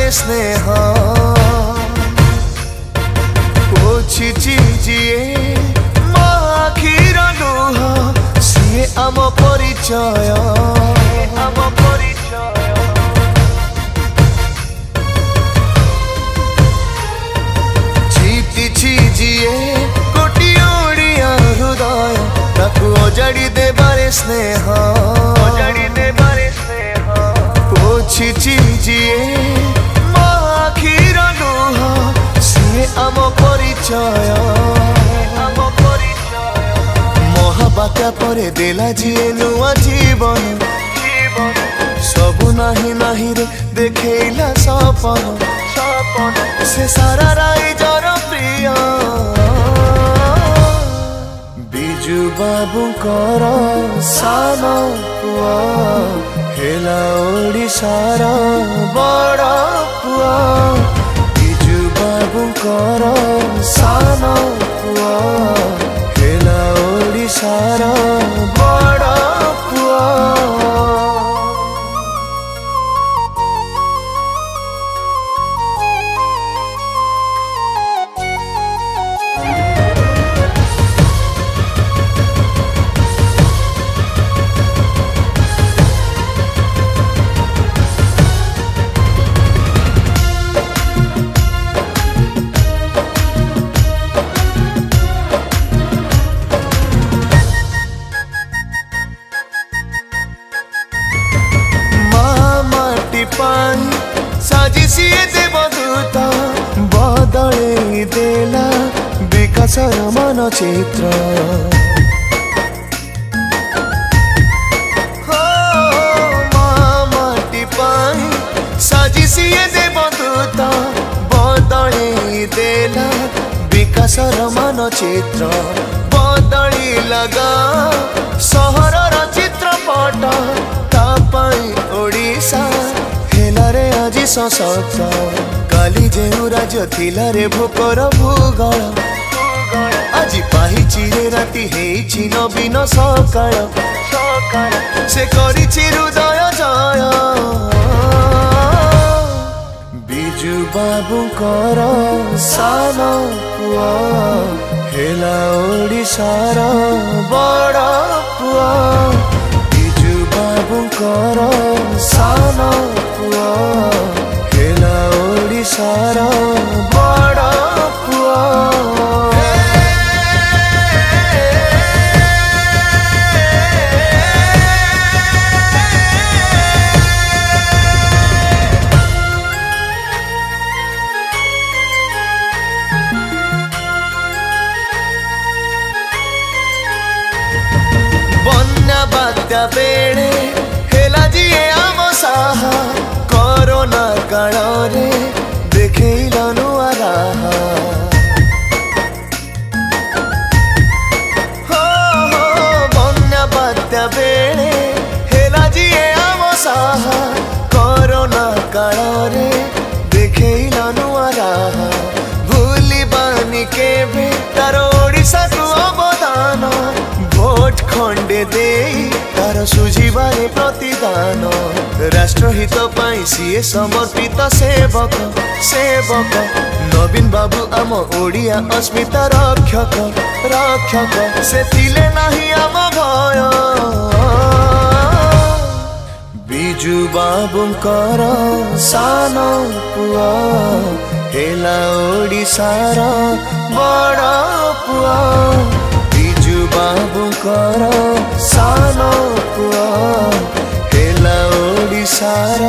देबारे स्नेह पोछिछि जिए मो आखिर लुह सिए आम परिचय जीतिछि जिए कोटी ओडिया हृदय ताकू अजाड़ी देबारे स्नेह पोछिछि जिए मो आखिर लुह सिए आम परिचय महाबात्या परे देला जिए नुआ जीवन सबु नाही नाही रे देखेला सपन से सारा राई जर प्रिय बिजु बाबुंकर सान पुआ हेला ओडिशार बड़ पुआ बिजु बाबुंकर सान पुआ हेला ओडिशार बड़ पुआ। साजी सीए देवदूत बदले देला विकासर मानचित्र माटी पाई साजी सीए देवदूत बदले देला विकासर मानचित्र बदली लगा सहरर चित्रपट तापाई ओडिशा हेलारे आज सशक्त काली जेउ राज्य थिला रे भूकर भूगोल आज पाहिछि रे राति हेछि नवीन सकाळ से करिछि हृदय जय बिजु बाबुंकर सान पुआ हेला ओडिशार बड़ पुआ बिजु बाबुंकर सान पुआ हेला ओडिशार बड़ पुआ। बन्या बात्या बेड़े हेला जिए आम साहा कोरोना काल रे देखैला नुआ राहा बन्या बात्या बेड़े हेला जिए आम साहा कोरोना काल रे देखैला नुआ राहा भूली बानी केबे तार ओडिशा को अवदान भोट खंडे दे तार सुझीबारे प्रतिदान राष्ट्रहित पाई सीए समर्पित सेवक सेवक नवीन बाबू आम ओडिया अस्मिता रक्षक रक्षक से थिले नाही आम भय बिजु बाबुंकर सान पुआ हेला ओडिशार बड़ पुआ बिजु बाबुंकर सान पुआ हेला ओडिशार